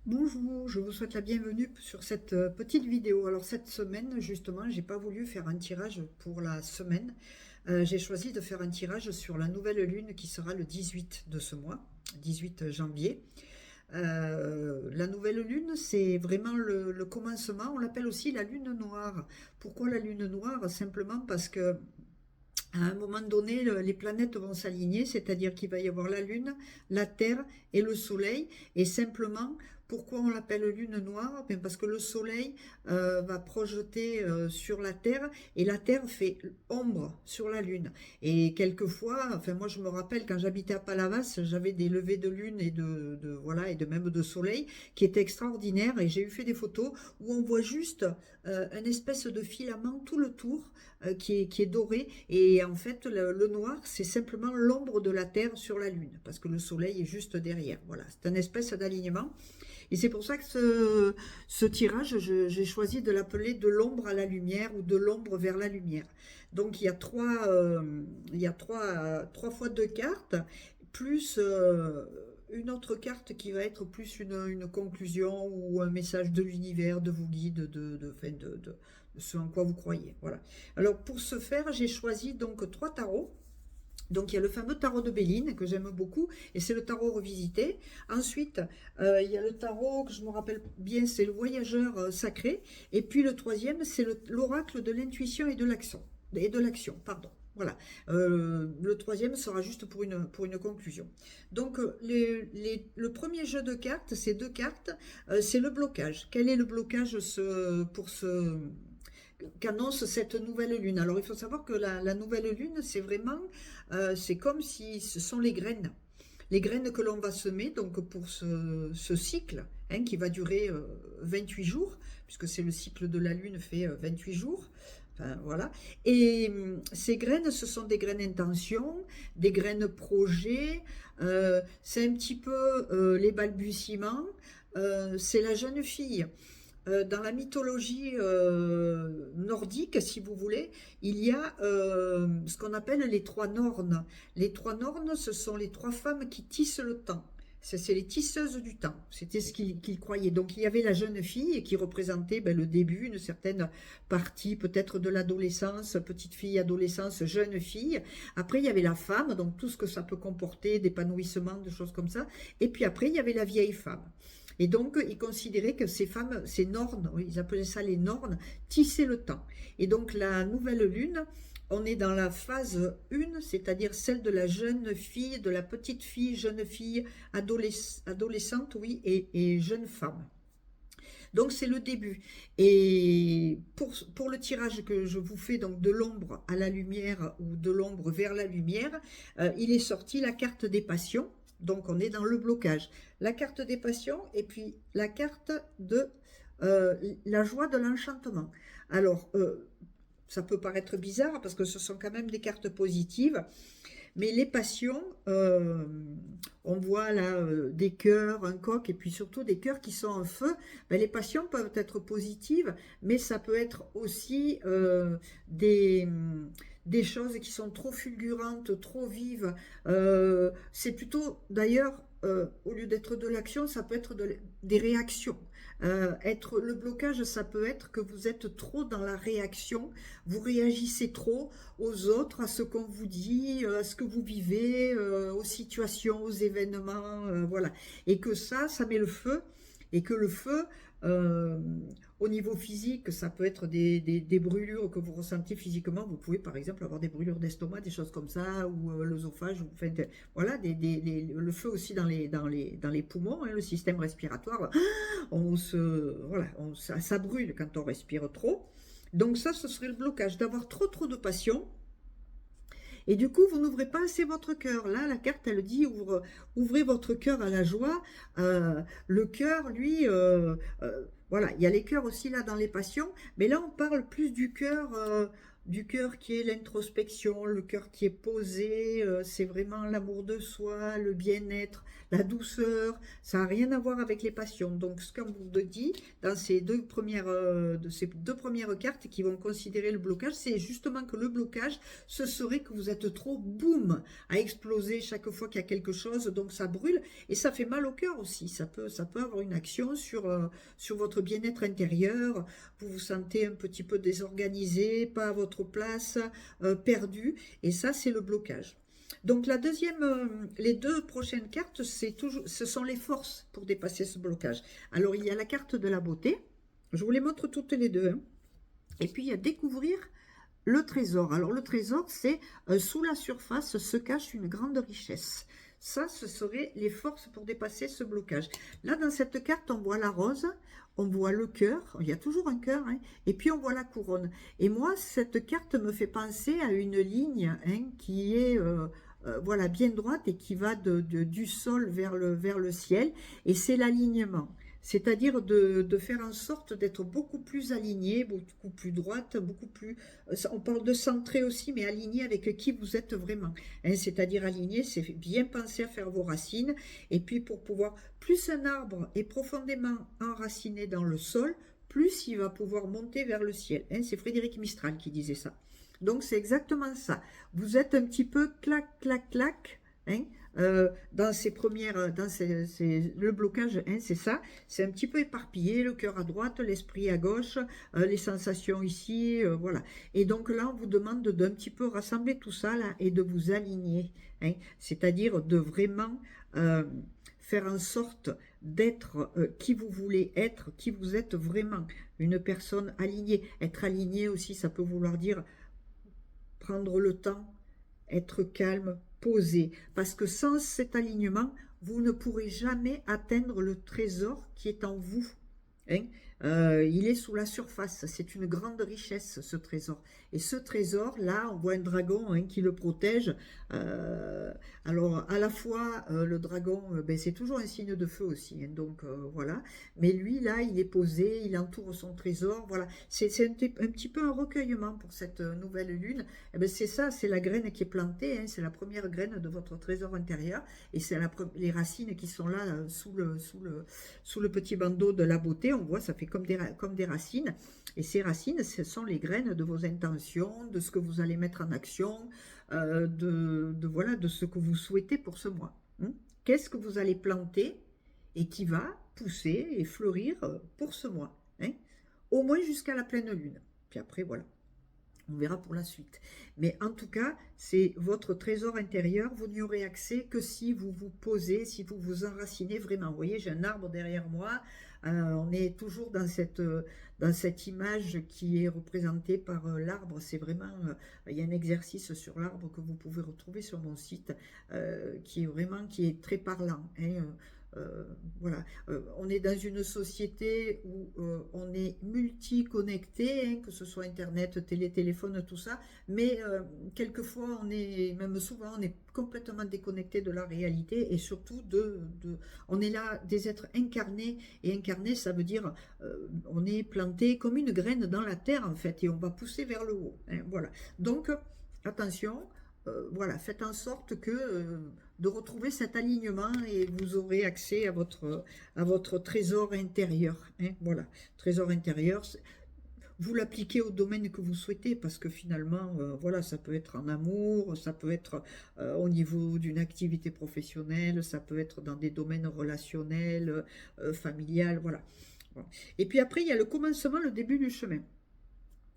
Bonjour, je vous souhaite la bienvenue sur cette petite vidéo. Alors cette semaine, justement, j'ai pas voulu faire un tirage pour la semaine. J'ai choisi de faire un tirage sur la nouvelle lune qui sera le 18 de ce mois, 18 janvier. La nouvelle lune, c'est vraiment le commencement. On l'appelle aussi la lune noire. Pourquoi la lune noire? Simplement parce que à un moment donné, les planètes vont s'aligner, c'est-à-dire qu'il va y avoir la Lune, la Terre et le Soleil. Et simplement, pourquoi on l'appelle Lune noire? Ben parce que le Soleil va projeter sur la Terre et la Terre fait ombre sur la Lune. Et quelquefois, enfin moi je me rappelle quand j'habitais à Palavas, j'avais des levées de Lune et voilà et de même de Soleil qui étaient extraordinaires. Et j'ai eu fait des photos où on voit juste une espèce de filament tout le tour qui est doré. Et en fait, le noir, c'est simplement l'ombre de la Terre sur la Lune, parce que le Soleil est juste derrière. Voilà, c'est une espèce d'alignement. Et c'est pour ça que ce tirage, j'ai choisi de l'appeler de l'ombre à la lumière ou de l'ombre vers la lumière. Donc il y a trois fois deux cartes, plus une autre carte qui va être plus une conclusion ou un message de l'univers, de vos guides, de ce en quoi vous croyez. Voilà. Alors pour ce faire, j'ai choisi donc trois tarots. Donc il y a le fameux tarot de Béline que j'aime beaucoup et c'est le tarot revisité. Ensuite, il y a le tarot que je me rappelle bien, c'est le voyageur sacré. Et puis le troisième, c'est l'oracle de l'intuition et de l'action. Et de l'action, pardon. Voilà. Le troisième sera juste pour une conclusion. Donc le premier jeu de cartes, ces deux cartes, c'est le blocage. Quel est le blocage pour ce qu'annonce cette nouvelle lune? Alors il faut savoir que la nouvelle lune, c'est vraiment, c'est comme si ce sont les graines que l'on va semer donc pour ce cycle hein, qui va durer 28 jours, puisque c'est le cycle de la lune fait 28 jours. Enfin, voilà. Et ces graines, ce sont des graines intention, des graines projet. C'est un petit peu les balbutiements. C'est la jeune fille dans la mythologie nordique, si vous voulez, il y a ce qu'on appelle les trois Nornes. Les trois Nornes, ce sont les trois femmes qui tissent le temps. C'est les tisseuses du temps. C'était ce qu'ils croyaient. Donc il y avait la jeune fille qui représentait le début, une certaine partie peut-être de l'adolescence, petite fille, adolescence, jeune fille. Après il y avait la femme, donc tout ce que ça peut comporter, d'épanouissement, de choses comme ça. Et puis après il y avait la vieille femme. Et donc, ils considéraient que ces femmes, ces nornes, oui, ils appelaient ça les nornes, tissaient le temps. Et donc, la nouvelle lune, on est dans la phase 1, c'est-à-dire celle de la jeune fille, de la petite fille, jeune fille, adolescente, oui, et jeune femme. Donc c'est le début. Et pour le tirage que je vous fais, donc de l'ombre à la lumière ou de l'ombre vers la lumière, il est sorti la carte des passions. Donc on est dans le blocage. La carte des passions et puis la carte de la joie de l'enchantement. Alors, ça peut paraître bizarre parce que ce sont quand même des cartes positives. Mais les passions, on voit là des cœurs, un coq, et puis surtout des cœurs qui sont en feu. Ben, les passions peuvent être positives, mais ça peut être aussi des choses qui sont trop fulgurantes, trop vives. C'est plutôt, d'ailleurs, au lieu d'être de l'action, ça peut être des réactions. Être le blocage, ça peut être que vous êtes trop dans la réaction, vous réagissez trop aux autres, à ce qu'on vous dit, à ce que vous vivez, aux situations, aux événements, voilà. Et que ça met le feu, et que le feu, euh, au niveau physique, ça peut être des brûlures que vous ressentez physiquement. Vous pouvez par exemple avoir des brûlures d'estomac, des choses comme ça, ou l'œsophage, voilà, le feu aussi dans les poumons, hein, le système respiratoire. Voilà, ça brûle quand on respire trop. Donc ça, ce serait le blocage, d'avoir trop de passion. Et du coup, vous n'ouvrez pas assez votre cœur. Là, la carte, elle dit ouvrez votre cœur à la joie. Le cœur, lui, voilà, il y a les cœurs aussi là dans les passions, mais là, on parle plus du cœur. du cœur qui est l'introspection, le cœur qui est posé, c'est vraiment l'amour de soi, le bien-être, la douceur, ça n'a rien à voir avec les passions. Donc ce qu'on vous dit dans ces deux premières cartes qui vont considérer le blocage, c'est justement que le blocage, ce serait que vous êtes trop boum à exploser chaque fois qu'il y a quelque chose, donc ça brûle et ça fait mal au cœur aussi. Ça peut avoir une action sur votre bien-être intérieur. Vous vous sentez un petit peu désorganisé, pas à votre place, perdu, et ça c'est le blocage. Donc les deux prochaines cartes, ce sont les forces pour dépasser ce blocage. Alors il y a la carte de la beauté, je vous les montre toutes les deux, hein. Et puis il y a découvrir le trésor. Alors le trésor, c'est sous la surface se cache une grande richesse. Ça, ce serait les forces pour dépasser ce blocage. Là, dans cette carte, on voit la rose, on voit le cœur, il y a toujours un cœur, hein, et puis on voit la couronne. Et moi, cette carte me fait penser à une ligne, hein, qui est voilà, bien droite et qui va du sol vers le ciel, et c'est l'alignement. C'est-à-dire de faire en sorte d'être beaucoup plus aligné, beaucoup plus droite, beaucoup plus... On parle de centré aussi, mais aligné avec qui vous êtes vraiment. Hein, c'est-à-dire aligné, c'est bien penser à faire vos racines. Et puis pour pouvoir... Plus un arbre est profondément enraciné dans le sol, plus il va pouvoir monter vers le ciel. Hein, c'est Frédéric Mistral qui disait ça. Donc c'est exactement ça. Vous êtes un petit peu clac, clac, clac, hein, dans ces premières, le blocage, hein, c'est ça, c'est un petit peu éparpillé, le cœur à droite, l'esprit à gauche, les sensations ici, voilà. Et donc là, on vous demande d'un petit peu rassembler tout ça là et de vous aligner, hein, c'est-à-dire de vraiment faire en sorte d'être qui vous voulez être, qui vous êtes vraiment, une personne alignée. Être aligné aussi, ça peut vouloir dire prendre le temps, être calme, posé. Parce que sans cet alignement, vous ne pourrez jamais atteindre le trésor qui est en vous. Hein, il est sous la surface, c'est une grande richesse ce trésor. Et ce trésor, là, on voit un dragon, hein, qui le protège. Euh, alors, à la fois, le dragon, ben, c'est toujours un signe de feu aussi, hein, donc voilà. Mais lui, là, il est posé, il entoure son trésor, voilà. C'est un petit peu un recueillement pour cette nouvelle lune. Eh ben, c'est ça, c'est la graine qui est plantée, hein, c'est la première graine de votre trésor intérieur. Et c'est les racines qui sont là, sous le petit bandeau de la beauté, on voit, ça fait comme des racines. Et ces racines, ce sont les graines de vos intentions, de ce que vous allez mettre en action, voilà, de ce que vous souhaitez pour ce mois. Hein. Qu'est-ce que vous allez planter et qui va pousser et fleurir pour ce mois, hein, au moins jusqu'à la pleine lune. Puis après, voilà. On verra pour la suite. Mais en tout cas, c'est votre trésor intérieur. Vous n'y aurez accès que si vous vous posez, si vous vous enracinez vraiment. Vous voyez, j'ai un arbre derrière moi. On est toujours dans cette image qui est représentée par l'arbre. C'est vraiment, il y a un exercice sur l'arbre que vous pouvez retrouver sur mon site, qui est très parlant, hein. Voilà, on est dans une société où on est multi-connecté, hein, que ce soit internet, téléphone, tout ça, mais quelquefois même souvent, on est complètement déconnecté de la réalité et surtout on est là des êtres incarnés, et incarnés, ça veut dire on est planté comme une graine dans la terre en fait, et on va pousser vers le haut, hein, voilà. Donc attention. Voilà, faites en sorte de retrouver cet alignement et vous aurez accès à votre trésor intérieur, hein, voilà, trésor intérieur. Vous l'appliquez au domaine que vous souhaitez, parce que finalement, voilà, ça peut être en amour, ça peut être au niveau d'une activité professionnelle, ça peut être dans des domaines relationnels, familial, voilà. Voilà. Et puis après, il y a le commencement, le début du chemin.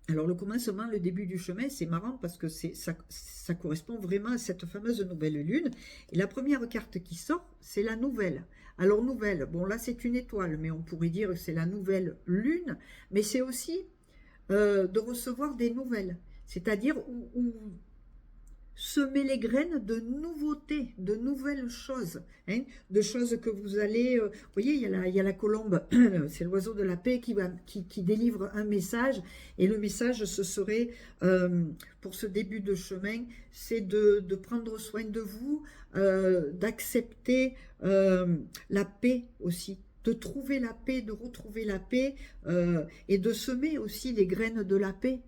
Alors le commencement, le début du chemin, c'est marrant parce que ça correspond vraiment à cette fameuse nouvelle lune. Et la première carte qui sort, c'est la nouvelle. Alors nouvelle, bon là c'est une étoile, mais on pourrait dire que c'est la nouvelle lune, mais c'est aussi de recevoir des nouvelles. C'est-à-dire où semer les graines de nouveautés, de nouvelles choses, hein, de choses que vous allez... vous voyez, il y a la colombe, c'est l'oiseau de la paix qui délivre un message, et le message, ce serait, pour ce début de chemin, c'est de prendre soin de vous, d'accepter la paix aussi, de trouver la paix, de retrouver la paix, et de semer aussi les graines de la paix.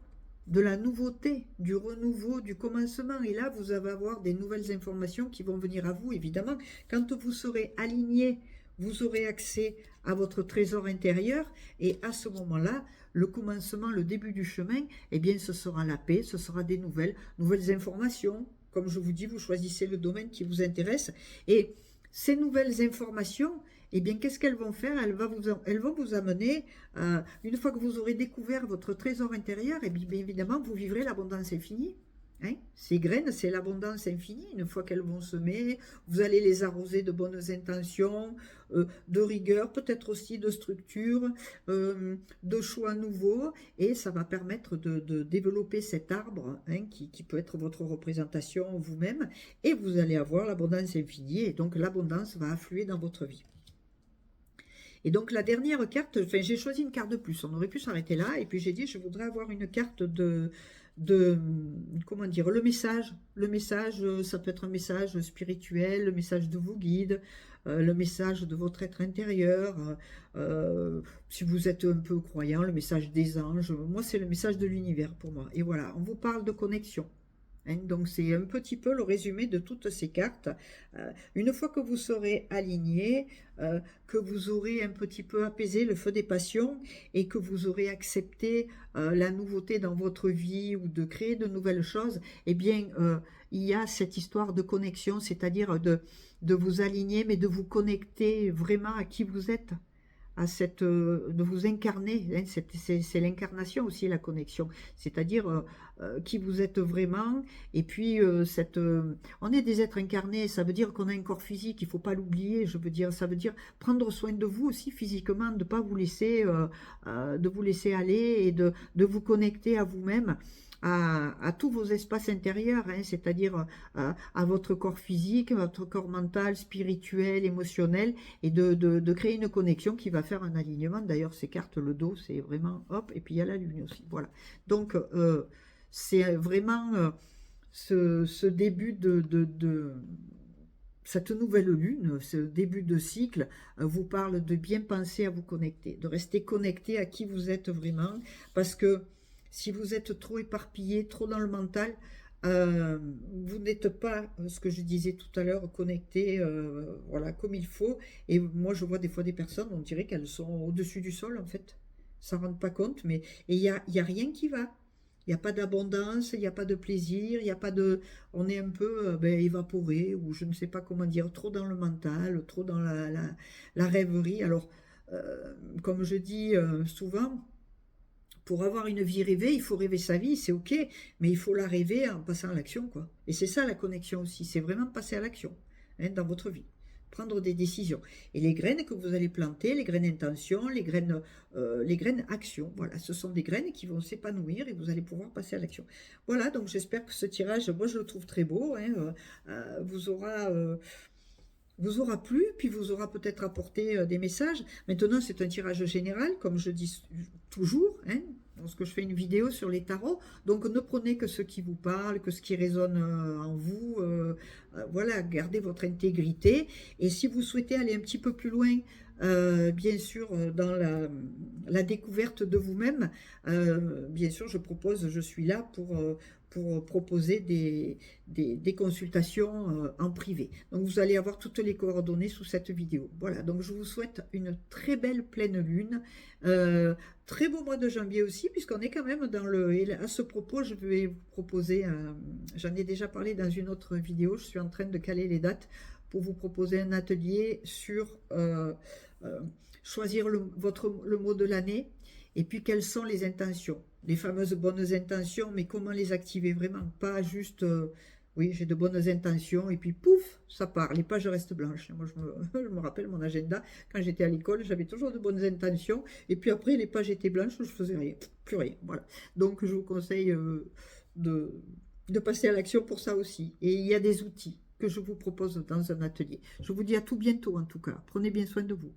de la nouveauté, du renouveau, du commencement. Et là, vous allez avoir des nouvelles informations qui vont venir à vous, évidemment. Quand vous serez aligné, vous aurez accès à votre trésor intérieur. Et à ce moment-là, le commencement, le début du chemin, eh bien, ce sera la paix, ce sera des nouvelles informations. Comme je vous dis, vous choisissez le domaine qui vous intéresse. Et ces nouvelles informations, eh bien, qu'est-ce qu'elles vont faire? Elles vont vous amener, une fois que vous aurez découvert votre trésor intérieur, et bien évidemment, vous vivrez l'abondance infinie. Hein, ces graines, c'est l'abondance infinie. Une fois qu'elles vont semer, vous allez les arroser de bonnes intentions, de rigueur, peut-être aussi de structure, de choix nouveaux, et ça va permettre de développer cet arbre, hein, qui peut être votre représentation vous-même, et vous allez avoir l'abondance infinie, et donc l'abondance va affluer dans votre vie. Et donc la dernière carte, enfin j'ai choisi une carte de plus, on aurait pu s'arrêter là, et puis j'ai dit je voudrais avoir une carte de comment dire, le message, ça peut être un message spirituel, le message de vos guides, le message de votre être intérieur, si vous êtes un peu croyant, le message des anges, moi c'est le message de l'univers pour moi. Et voilà, on vous parle de connexion. Hein, donc c'est un petit peu le résumé de toutes ces cartes. Une fois que vous serez aligné, que vous aurez un petit peu apaisé le feu des passions et que vous aurez accepté la nouveauté dans votre vie ou de créer de nouvelles choses, eh bien il y a cette histoire de connexion, c'est-à-dire de vous aligner, mais de vous connecter vraiment à qui vous êtes, de vous incarner, hein, c'est l'incarnation aussi, la connexion, c'est-à-dire qui vous êtes vraiment, et puis on est des êtres incarnés, ça veut dire qu'on a un corps physique, il ne faut pas l'oublier, je veux dire, ça veut dire prendre soin de vous aussi physiquement, de ne pas vous laisser, de vous laisser aller, et de vous connecter à vous-même, à tous vos espaces intérieurs, hein, c'est-à-dire à votre corps physique, à votre corps mental, spirituel, émotionnel, et de créer une connexion qui va faire un alignement. D'ailleurs, ces cartes, le dos, c'est vraiment hop, et puis il y a la lune aussi. Voilà. Donc, c'est vraiment ce début cette nouvelle lune, ce début de cycle, vous parle de bien penser à vous connecter, de rester connecté à qui vous êtes vraiment, parce que si vous êtes trop éparpillé, trop dans le mental, vous n'êtes pas, ce que je disais tout à l'heure, connecté, voilà, comme il faut. Et moi, je vois des fois des personnes, on dirait qu'elles sont au-dessus du sol, en fait. Ça ne rend pas compte, mais il y a rien qui va. Il n'y a pas d'abondance, il n'y a pas de plaisir, il n'y a pas de... On est un peu évaporé, ou je ne sais pas comment dire, trop dans le mental, trop dans la rêverie. Alors, comme je dis souvent, pour avoir une vie rêvée, il faut rêver sa vie, c'est ok, mais il faut la rêver en passant à l'action, quoi. Et c'est ça la connexion aussi, c'est vraiment passer à l'action, hein, dans votre vie, prendre des décisions. Et les graines que vous allez planter, les graines intention, les graines action, voilà, ce sont des graines qui vont s'épanouir et vous allez pouvoir passer à l'action. Voilà, donc j'espère que ce tirage, moi je le trouve très beau, hein, vous aura plu, puis vous aura peut-être apporté des messages. Maintenant, c'est un tirage général, comme je dis toujours, hein, lorsque je fais une vidéo sur les tarots. Donc, ne prenez que ce qui vous parle, que ce qui résonne en vous. Voilà, gardez votre intégrité. Et si vous souhaitez aller un petit peu plus loin, bien sûr, dans la découverte de vous-même, bien sûr, je suis là pour proposer des consultations en privé. Donc vous allez avoir toutes les coordonnées sous cette vidéo. Voilà, donc je vous souhaite une très belle pleine lune, très beau mois de janvier aussi, puisqu'on est quand même dans le... Et à ce propos, je vais vous proposer, j'en ai déjà parlé dans une autre vidéo, je suis en train de caler les dates pour vous proposer un atelier sur choisir le mot de l'année, et puis quelles sont les intentions, les fameuses bonnes intentions, mais comment les activer vraiment, pas juste oui, j'ai de bonnes intentions et puis pouf, ça part, les pages restent blanches. Moi je me rappelle mon agenda, quand j'étais à l'école, j'avais toujours de bonnes intentions et puis après les pages étaient blanches, je faisais rien, plus rien, voilà. Donc je vous conseille de passer à l'action pour ça aussi, et il y a des outils que je vous propose dans un atelier. Je vous dis à tout bientôt en tout cas, prenez bien soin de vous.